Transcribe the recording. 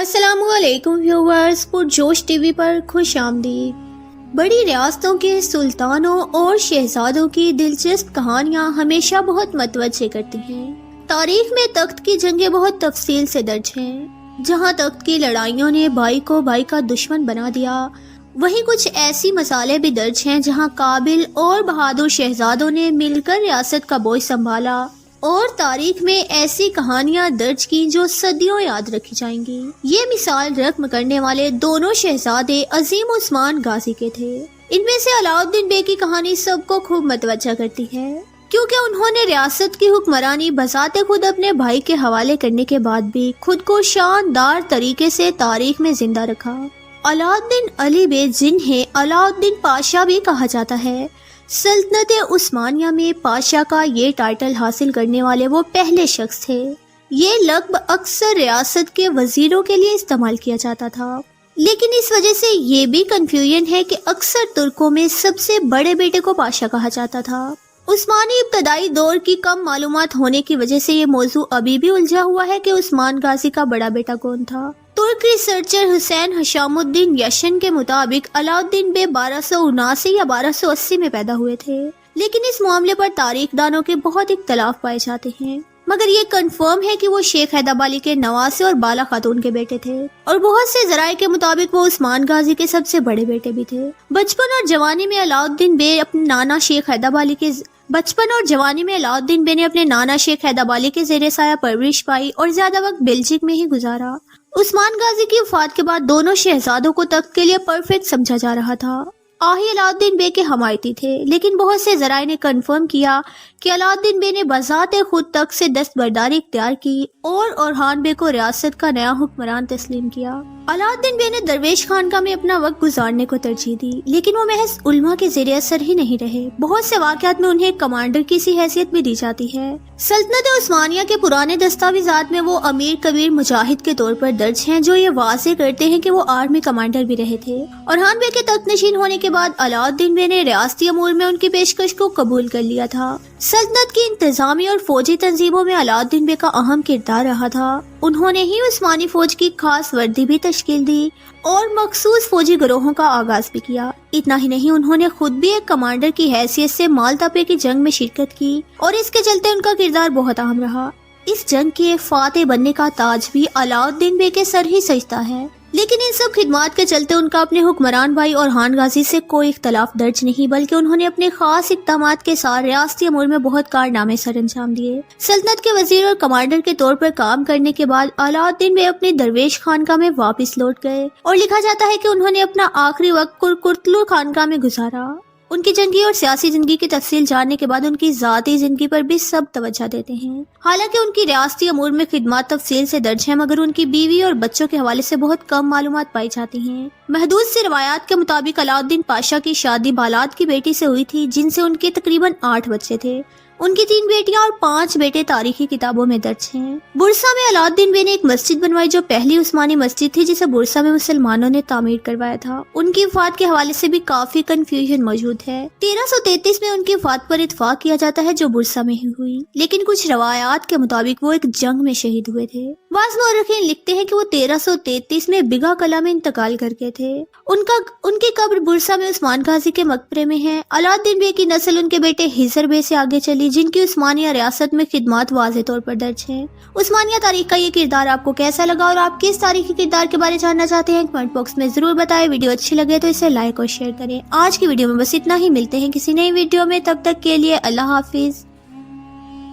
अस्सलाम वालेकुम viewers, पुरजोश TV पर खुश आमदीद। बड़ी रियासतों के सुल्तानों और शहजादों की दिलचस्प कहानियां हमेशा बहुत मतवज्जे करती हैं। तारीख में तख्त की जंगें बहुत तफसील से दर्ज हैं। जहां तख्त की लड़ाइयों ने भाई को भाई का दुश्मन बना दिया, वहीं कुछ ऐसी मसाले भी दर्ज हैं जहां काबिल और बहादुर शहजादों ने मिलकर रियासत का बोझ संभाला और तारीख में ऐसी कहानियां दर्ज की जो सदियों याद रखी जाएंगी। ये मिसाल रकम करने वाले दोनों शहजादे अजीम उस्मान गाजी के थे। इनमें से अलाउद्दीन बे की कहानी सबको खूब मतवज्जा करती है, क्योंकि उन्होंने रियासत की हुक्मरानी बजाते खुद अपने भाई के हवाले करने के बाद भी खुद को शानदार तरीके से तारीख में जिंदा रखा। अलाउद्दीन अली बे, जिन्हें अलाउद्दीन पाशा भी कहा जाता है, सल्तनत उस्मानिया में पाशा का ये टाइटल हासिल करने वाले वो पहले शख्स थे। ये लक़्ब अक्सर रियासत के वजीरों के लिए इस्तेमाल किया जाता था, लेकिन इस वजह से ये भी कंफ्यूजन है कि अक्सर तुर्कों में सबसे बड़े बेटे को पाशा कहा जाता था। उस्मानी इब्तदाई दौर की कम मालूमात होने की वजह से ये मौजू अभी भी उलझा हुआ है कि उस्मान गाजी का बड़ा बेटा कौन था। तुर्क रिसर्चर हुसैन हशामुद्दीन यशन के मुताबिक अलाउद्दीन बे 1279 या 1280 में पैदा हुए थे, लेकिन इस मामले पर तारीखदानों के बहुत इख्तलाफ पाए जाते हैं। मगर ये कंफर्म है कि वो शेख हैदर के नवासे और बाला खातून के बेटे थे, और बहुत से जराये के मुताबिक वो उस्मान गाजी के सबसे बड़े बेटे भी थे। बचपन और जवानी में अलाउद्दीन बे ने अपने नाना शेख हैदर के ज़ेरे साया परवरिश पाई और ज्यादा वक्त बेल्जिक में ही गुजारा। उस्मान गाजी की वफात के बाद दोनों शहजादों को तख्त के लिए परफेक्ट समझा जा रहा था। आही अलाउद्दीन बे के हमायती थे, लेकिन बहुत से जराये ने कंफर्म किया कि अलाउद्दीन बे ने बजाते खुद तख्त से दस्तबरदारी इख्तियार की और ओरहान बे को रियासत का नया हुक्मरान तस्लीम किया। अलाउद्दीन बे ने दरवेश खानका में अपना वक्त गुजारने को तरजीह दी, लेकिन वो महज उल्मा के ज़ेरे असर ही नहीं रहे। बहुत से वाक़यात में उन्हें कमांडर की सी हैसियत भी दी जाती है। सल्तनत उस्मानिया के पुराने दस्तावेजात में वो अमीर कबीर मुजाहिद के तौर पर दर्ज हैं, जो ये वाज़ेह करते हैं कि वो आर्मी कमांडर भी रहे थे। ओरहान बे के तख्त नशीन होने के बाद अलाउद्दीन बे ने रियासती अमूर में उनकी पेशकश को कबूल कर लिया था। सल्तनत की इंतजामी और फौजी तंजीमों में अलाउद्दीन बे का अहम किरदार रहा था। उन्होंने ही उस्मानी फौज की खास वर्दी भी तश्कील दी और मखसूस फौजी गिरोहों का आगाज भी किया। इतना ही नहीं, उन्होंने खुद भी एक कमांडर की हैसियत से मालतापे की जंग में शिरकत की और इसके चलते उनका किरदार बहुत अहम रहा। इस जंग के फातेह बनने का ताज भी अलाउद्दीन बे के सर ही सजता है, लेकिन इन सब खिदमात के चलते उनका अपने हुक्मरान भाई ओरहान गाजी से कोई इख्तलाफ दर्ज नहीं, बल्कि उन्होंने अपने खास इक़दामात के साथ रियासती अमूर में बहुत कारनामे सर अंजाम दिए। सल्तनत के वजीर और कमांडर के तौर पर काम करने के बाद अलाउद्दीन बे अपने दरवेश खानका में वापस लौट गए और लिखा जाता है कि उन्होंने अपना आखिरी वक्त कुरकुरतलू खानका में गुजारा। उनकी जंगी और सियासी जिंदगी की तफसील जानने के बाद उनकी ज़ाती जिंदगी पर भी सब तवज्जो देते हैं। हालांकि उनकी रियासती अमूर में खिदमत तफसील से दर्ज है, मगर उनकी बीवी और बच्चों के हवाले से बहुत कम मालूमात पाई जाती हैं। महदूद सी रवायात के मुताबिक अलाउद्दीन पाशा की शादी बालाद की बेटी से हुई थी, जिनसे उनके तकरीबन 8 बच्चे थे। उनकी 3 बेटियां और 5 बेटे तारीखी किताबों में दर्ज हैं। बुरसा में अलाउद्दीन बे ने एक मस्जिद बनवाई, जो पहली उस्मानी मस्जिद थी, जिसे बुरसा में मुसलमानों ने तामीर करवाया था। उनकी वफात के हवाले से भी काफी कंफ्यूजन मौजूद है। 1333 में उनकी वफात पर इत्फाक किया जाता है, जो बुरसा में ही हुई, लेकिन कुछ रवायात के मुताबिक वो एक जंग में शहीद हुए थे। बाज़ मौरखीन लिखते हैं कि वो 1333 में बिगा कला में इंतकाल कर गए थे। उनकी कब्र बुरसा में उस्मान गाजी के मकबरे में है। अलाउद्दीन बे की नस्ल उनके बेटे हिजर बे से आगे चली, जिनकी उस्मानिया रियासत में खिदमत वाज़े तौर पर दर्ज है। उस्मानिया तारीख का ये किरदार आपको कैसा लगा और आप किस तारीखी किरदार के बारे में जानना चाहते हैं, कमेंट बॉक्स में जरूर बताएं। वीडियो अच्छी लगे तो इसे लाइक और शेयर करें। आज की वीडियो में बस इतना ही, मिलते हैं किसी नई वीडियो में, तब तक के लिए अल्लाह हाफिज।